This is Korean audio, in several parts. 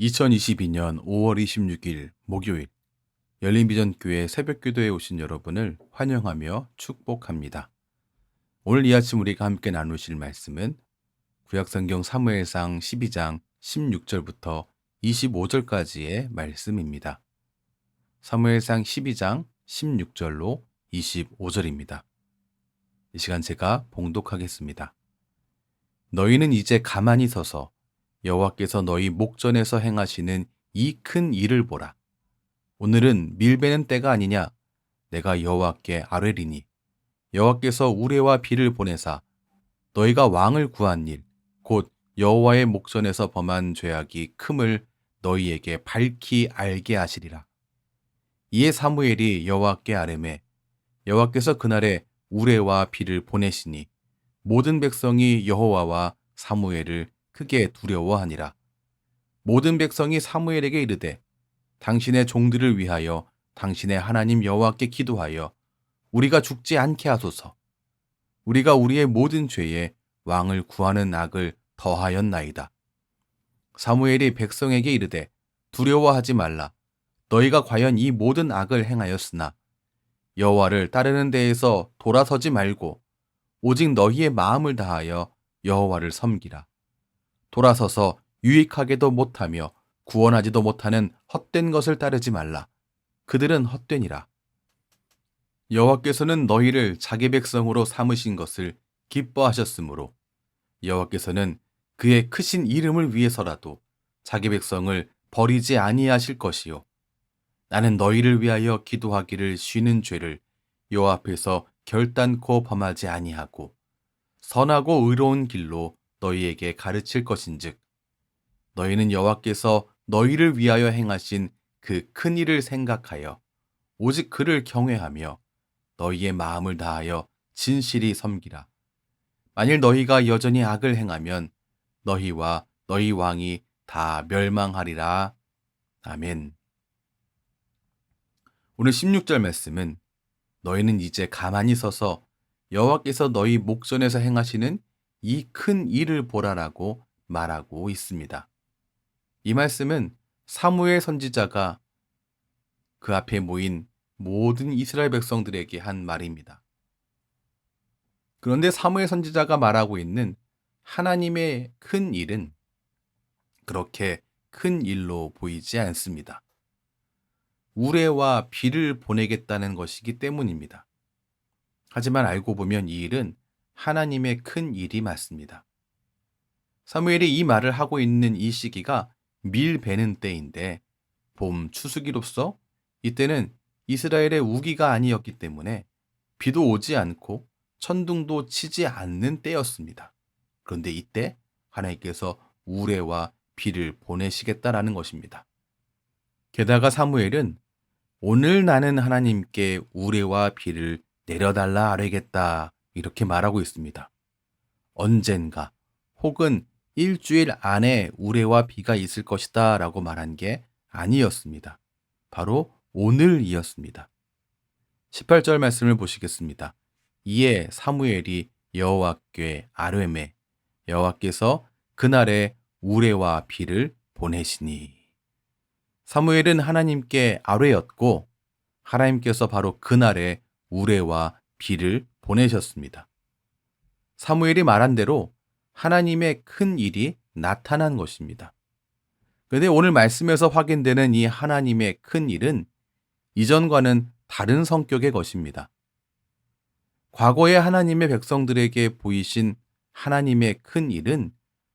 2022년 5월 26일 목요일 열린비전교회 새벽기도에 오신 여러분을 환영하며 축복합니다. 오늘 이 아침 우리가 함께 나누실 말씀은 구약성경 사무엘상 12장 16절부터 25절까지의 말씀입니다. 사무엘상 12장 16절로 25절입니다. 이 시간 제가 봉독하겠습니다. 너희는 이제 가만히 서서 여호와께서 너희 목전에서 행하시는 이 큰 일을 보라. 오늘은 밀베는 때가 아니냐? 내가 여호와께 아뢰리니 여호와께서 우레와 비를 보내사 너희가 왕을 구한 일, 곧 여호와의 목전에서 범한 죄악이 큼을 너희에게 밝히 알게 하시리라. 이에 사무엘이 여호와께 아뢰매 여호와께서 그날에 우레와 비를 보내시니 모든 백성이 여호와와 사무엘을 크게 두려워하니라. 모든 백성이 사무엘에게 이르되 당신의 종들을 위하여 당신의 하나님 여호와께 기도하여 우리가 죽지 않게 하소서. 우리가 우리의 모든 죄에 왕을 구하는 악을 더하였나이다. 사무엘이 백성에게 이르되 두려워하지 말라. 너희가 과연 이 모든 악을 행하였으나 여호와를 따르는 데에서 돌아서지 말고 오직 너희의 마음을 다하여 여호와를 섬기라. 돌아서서 유익하게도 못하며 구원하지도 못하는 헛된 것을 따르지 말라. 그들은 헛되니라. 여호와께서는 너희를 자기 백성으로 삼으신 것을 기뻐하셨으므로 여호와께서는 그의 크신 이름을 위해서라도 자기 백성을 버리지 아니하실 것이요. 나는 너희를 위하여 기도하기를 쉬는 죄를 여호와 앞에서 결단코 범하지 아니하고 선하고 의로운 길로 너희에게 가르칠 것인즉 너희는 여호와께서 너희를 위하여 행하신 그 큰 일을 생각하여 오직 그를 경외하며 너희의 마음을 다하여 진실이 섬기라. 만일 너희가 여전히 악을 행하면 너희와 너희 왕이 다 멸망하리라. 아멘. 오늘 16절 말씀은 너희는 이제 가만히 서서 여호와께서 너희 목전에서 행하시는 이 큰 일을 보라라고 말하고 있습니다. 이 말씀은 사무엘 선지자가 그 앞에 모인 모든 이스라엘 백성들에게 한 말입니다. 그런데 사무엘 선지자가 말하고 있는 하나님의 큰 일은 그렇게 큰 일로 보이지 않습니다. 우레와 비를 보내겠다는 것이기 때문입니다. 하지만 알고 보면 이 일은 하나님의 큰 일이 맞습니다. 사무엘이 이 말을 하고 있는 이 시기가 밀 베는 때인데 봄 추수기로서 이때는 이스라엘의 우기가 아니었기 때문에 비도 오지 않고 천둥도 치지 않는 때였습니다. 그런데 이때 하나님께서 우레와 비를 보내시겠다라는 것입니다. 게다가 사무엘은 오늘 나는 하나님께 우레와 비를 내려달라 아뢰겠다 이렇게 말하고 있습니다. 언젠가 혹은 일주일 안에 우레와 비가 있을 것이다 라고 말한 게 아니었습니다. 바로 오늘이었습니다. 18절 말씀을 보시겠습니다. 이에 사무엘이 여호와께 아뢰매 여호와께서 그날에 우레와 비를 보내시니. 사무엘은 하나님께 아뢰었고 하나님께서 바로 그날에 우레와 비를 보내셨습니다. 사무엘이 말한 대로 하나님의 큰 일이 나타난 것입니다. 그런데 오늘 말씀에서 확인되는 이 하나님의 큰 일은 이전과는 다른 성격의 것입니다. 과거에 하나님의 백성들에게 보이신 하나님의 큰 일은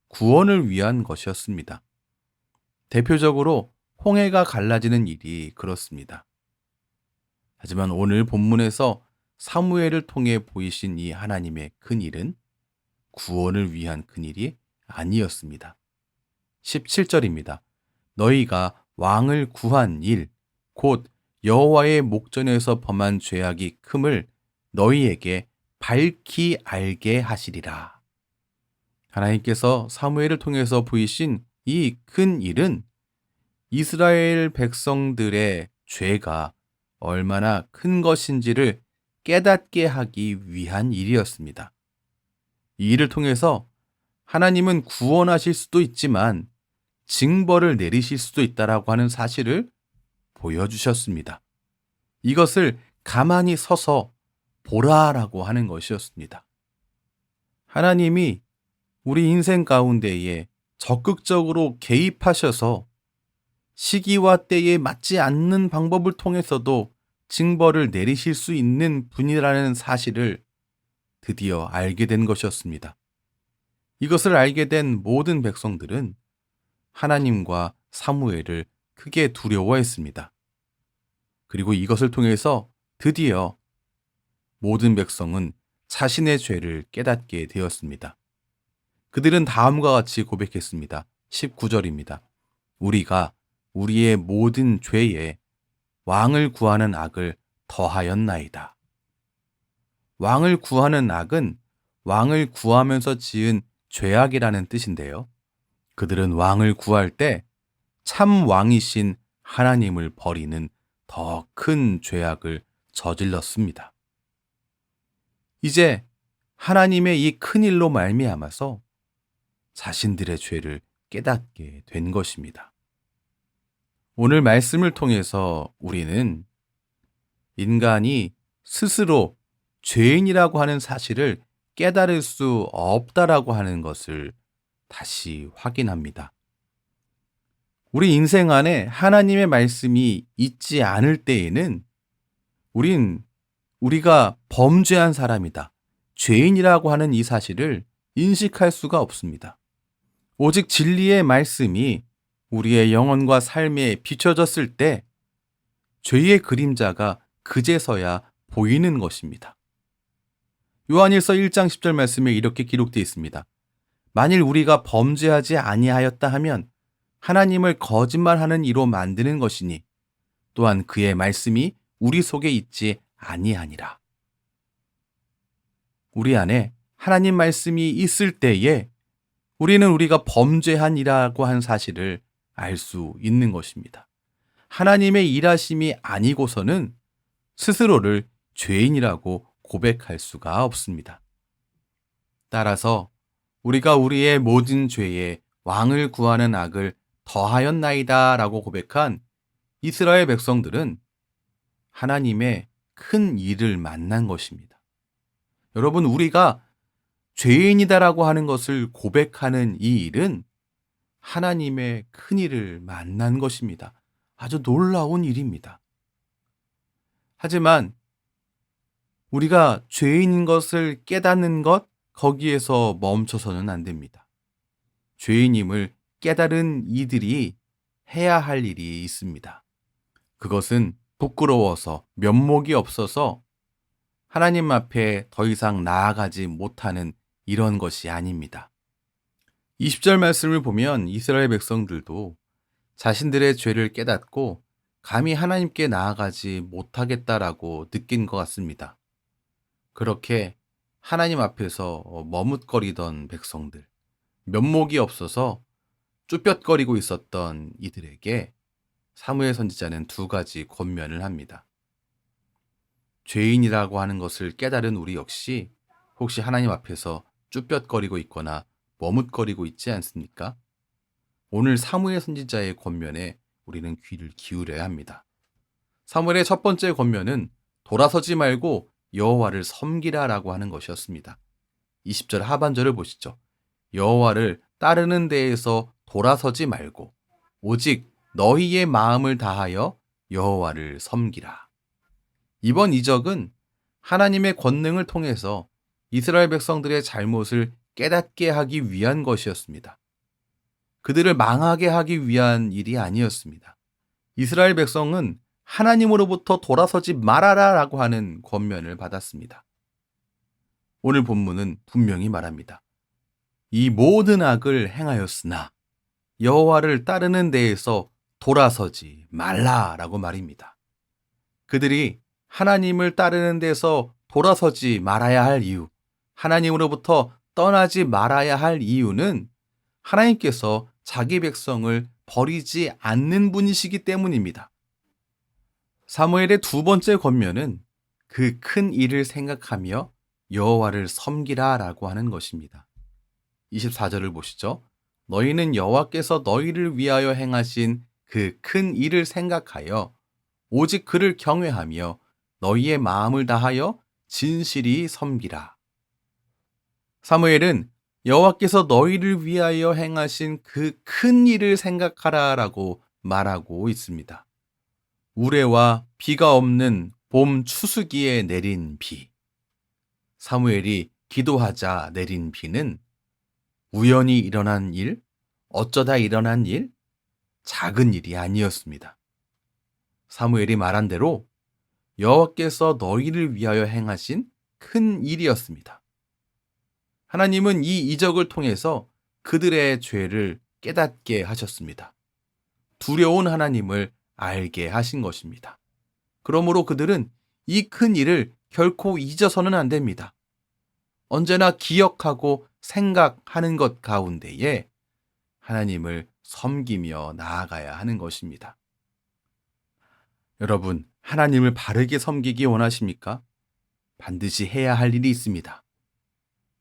구원을 위한 것이었습니다. 대표적으로 홍해가 갈라지는 일이 그렇습니다. 하지만 오늘 본문에서 사무엘을 통해 보이신 이 하나님의 큰 일은 구원을 위한 큰 일이 아니었습니다. 17절입니다. 너희가 왕을 구한 일, 곧 여호와의 목전에서 범한 죄악이 큼을 너희에게 밝히 알게 하시리라. 하나님께서 사무엘을 통해서 보이신 이 큰 일은 이스라엘 백성들의 죄가 얼마나 큰 것인지를 깨닫게 하기 위한 일이었습니다. 이 일을 통해서 하나님은 구원하실 수도 있지만 징벌을 내리실 수도 있다라고 하는 사실을 보여주셨습니다. 이것을 가만히 서서 보라라고 하는 것이었습니다. 하나님이 우리 인생 가운데에 적극적으로 개입하셔서 시기와 때에 맞지 않는 방법을 통해서도 징벌을 내리실 수 있는 분이라는 사실을 드디어 알게 된 것이었습니다. 이것을 알게 된 모든 백성들은 하나님과 사무엘을 크게 두려워했습니다. 그리고 이것을 통해서 드디어 모든 백성은 자신의 죄를 깨닫게 되었습니다. 그들은 다음과 같이 고백했습니다. 19절입니다. 우리가 우리의 모든 죄에 왕을 구하는 악을 더하였나이다. 왕을 구하는 악은 왕을 구하면서 지은 죄악이라는 뜻인데요. 그들은 왕을 구할 때 참 왕이신 하나님을 버리는 더 큰 죄악을 저질렀습니다. 이제 하나님의 이 큰 일로 말미암아서 자신들의 죄를 깨닫게 된 것입니다. 오늘 말씀을 통해서 우리는 인간이 스스로 죄인이라고 하는 사실을 깨달을 수 없다라고 하는 것을 다시 확인합니다. 우리 인생 안에 하나님의 말씀이 있지 않을 때에는 우리가 범죄한 사람이다, 죄인이라고 하는 이 사실을 인식할 수가 없습니다. 오직 진리의 말씀이 우리의 영혼과 삶에 비춰졌을 때 죄의 그림자가 그제서야 보이는 것입니다. 요한일서 1장 10절 말씀에 이렇게 기록되어 있습니다. 만일 우리가 범죄하지 아니하였다 하면 하나님을 거짓말하는 이로 만드는 것이니 또한 그의 말씀이 우리 속에 있지 아니하니라. 우리 안에 하나님 말씀이 있을 때에 우리는 우리가 범죄한 이라고 한 사실을 알 수 있는 것입니다. 하나님의 일하심이 아니고서는 스스로를 죄인이라고 고백할 수가 없습니다. 따라서 우리가 우리의 모든 죄에 왕을 구하는 악을 더하였나이다 라고 고백한 이스라엘 백성들은 하나님의 큰 일을 만난 것입니다. 여러분, 우리가 죄인이다라고 하는 것을 고백하는 이 일은 하나님의 큰 일을 만난 것입니다. 아주 놀라운 일입니다. 하지만 우리가 죄인인 것을 깨닫는 것, 거기에서 멈춰서는 안 됩니다. 죄인임을 깨달은 이들이 해야 할 일이 있습니다. 그것은 부끄러워서 면목이 없어서 하나님 앞에 더 이상 나아가지 못하는 이런 것이 아닙니다. 20절 말씀을 보면 이스라엘 백성들도 자신들의 죄를 깨닫고 감히 하나님께 나아가지 못하겠다라고 느낀 것 같습니다. 그렇게 하나님 앞에서 머뭇거리던 백성들, 면목이 없어서 쭈뼛거리고 있었던 이들에게 사무엘 선지자는 두 가지 권면을 합니다. 죄인이라고 하는 것을 깨달은 우리 역시 혹시 하나님 앞에서 쭈뼛거리고 있거나 머뭇거리고 있지 않습니까? 오늘 사무엘 선지자의 권면에 우리는 귀를 기울여야 합니다. 사무엘의 첫 번째 권면은 돌아서지 말고 여호와를 섬기라라고 하는 것이었습니다. 20절 하반절을 보시죠. 여호와를 따르는 데에서 돌아서지 말고 오직 너희의 마음을 다하여 여호와를 섬기라. 이번 이적은 하나님의 권능을 통해서 이스라엘 백성들의 잘못을 깨닫게 하기 위한 것이었습니다. 그들을 망하게 하기 위한 일이 아니었습니다. 이스라엘 백성은 하나님으로부터 돌아서지 말아라 라고 하는 권면을 받았습니다. 오늘 본문은 분명히 말합니다. 이 모든 악을 행하였으나 여호와를 따르는 데에서 돌아서지 말라라고 말입니다. 그들이 하나님을 따르는 데서 돌아서지 말아야 할 이유, 하나님으로부터 떠나지 말아야 할 이유는 하나님께서 자기 백성을 버리지 않는 분이시기 때문입니다. 사무엘의 두 번째 권면은 그 큰 일을 생각하며 여호와를 섬기라라고 하는 것입니다. 24절을 보시죠. 너희는 여호와께서 너희를 위하여 행하신 그 큰 일을 생각하여 오직 그를 경외하며 너희의 마음을 다하여 진실히 섬기라. 사무엘은 여호와께서 너희를 위하여 행하신 그 큰 일을 생각하라라고 말하고 있습니다. 우레와 비가 없는 봄 추수기에 내린 비. 사무엘이 기도하자 내린 비는 우연히 일어난 일, 어쩌다 일어난 일, 작은 일이 아니었습니다. 사무엘이 말한 대로 여호와께서 너희를 위하여 행하신 큰 일이었습니다. 하나님은 이 이적을 통해서 그들의 죄를 깨닫게 하셨습니다. 두려운 하나님을 알게 하신 것입니다. 그러므로 그들은 이 큰 일을 결코 잊어서는 안 됩니다. 언제나 기억하고 생각하는 것 가운데에 하나님을 섬기며 나아가야 하는 것입니다. 여러분, 하나님을 바르게 섬기기 원하십니까? 반드시 해야 할 일이 있습니다.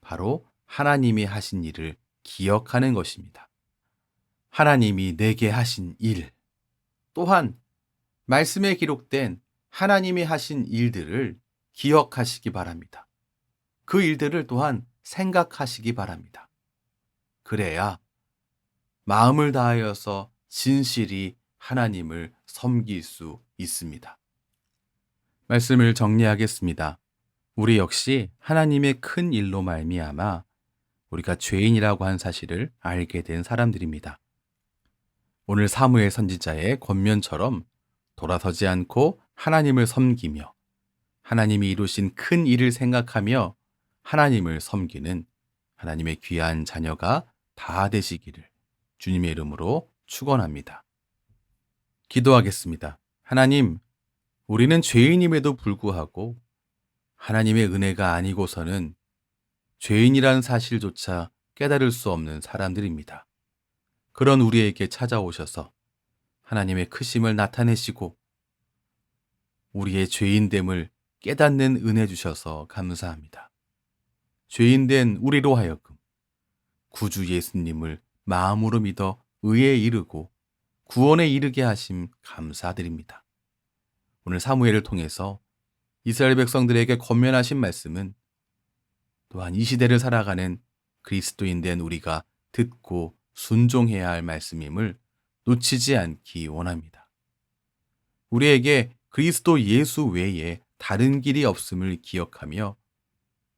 바로 하나님이 하신 일을 기억하는 것입니다. 하나님이 내게 하신 일, 또한 말씀에 기록된 하나님이 하신 일들을 기억하시기 바랍니다. 그 일들을 또한 생각하시기 바랍니다. 그래야 마음을 다하여서 진실히 하나님을 섬길 수 있습니다. 말씀을 정리하겠습니다. 우리 역시 하나님의 큰 일로 말미암아 우리가 죄인이라고 한 사실을 알게 된 사람들입니다. 오늘 사무엘 선지자의 권면처럼 돌아서지 않고 하나님을 섬기며 하나님이 이루신 큰 일을 생각하며 하나님을 섬기는 하나님의 귀한 자녀가 다 되시기를 주님의 이름으로 축원합니다. 기도하겠습니다. 하나님, 우리는 죄인임에도 불구하고 하나님의 은혜가 아니고서는 죄인이라는 사실조차 깨달을 수 없는 사람들입니다. 그런 우리에게 찾아오셔서 하나님의 크심을 나타내시고 우리의 죄인됨을 깨닫는 은혜 주셔서 감사합니다. 죄인된 우리로 하여금 구주 예수님을 마음으로 믿어 의에 이르고 구원에 이르게 하심 감사드립니다. 오늘 사무엘을 통해서 이스라엘 백성들에게 권면하신 말씀은 또한 이 시대를 살아가는 그리스도인 된 우리가 듣고 순종해야 할 말씀임을 놓치지 않기 원합니다. 우리에게 그리스도 예수 외에 다른 길이 없음을 기억하며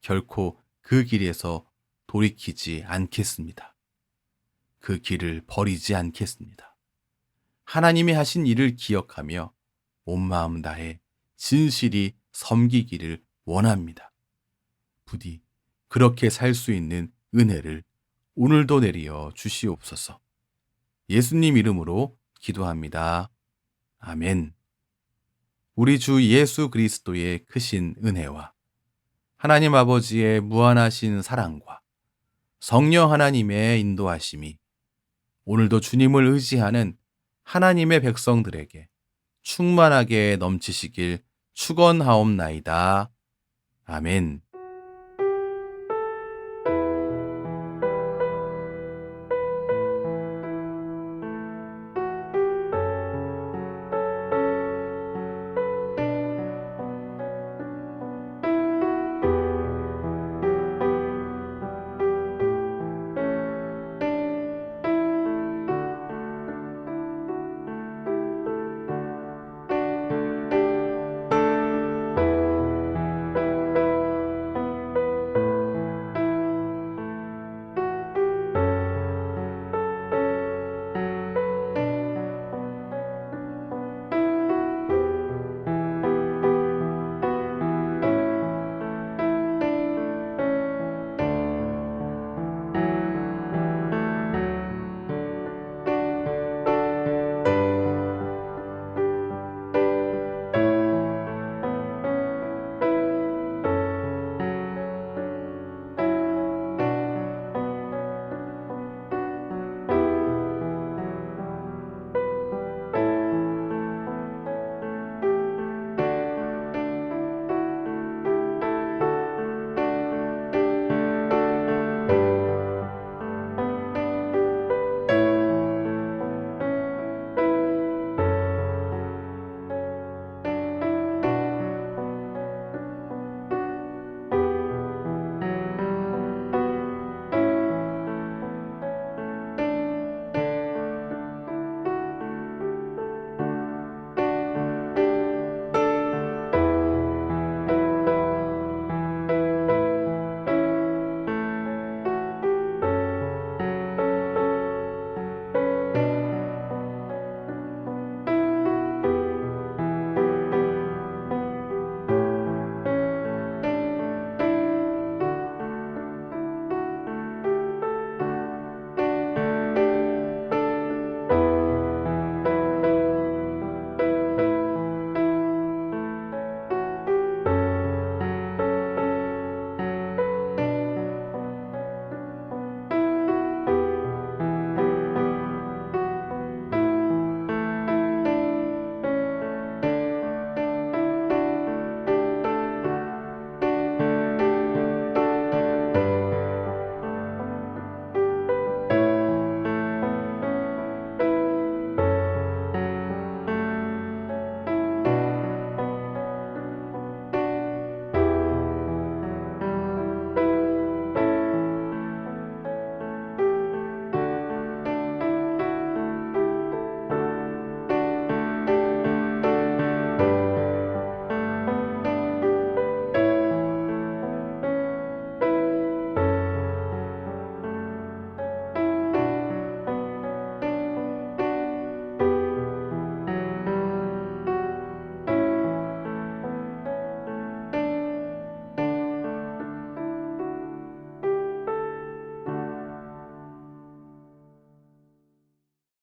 결코 그 길에서 돌이키지 않겠습니다. 그 길을 버리지 않겠습니다. 하나님이 하신 일을 기억하며 온 마음 다해 진실히 섬기기를 원합니다. 부디 그렇게 살 수 있는 은혜를 오늘도 내리어 주시옵소서. 예수님 이름으로 기도합니다. 아멘. 우리 주 예수 그리스도의 크신 은혜와 하나님 아버지의 무한하신 사랑과 성령 하나님의 인도하심이 오늘도 주님을 의지하는 하나님의 백성들에게 충만하게 넘치시길 축원하옵나이다. 아멘.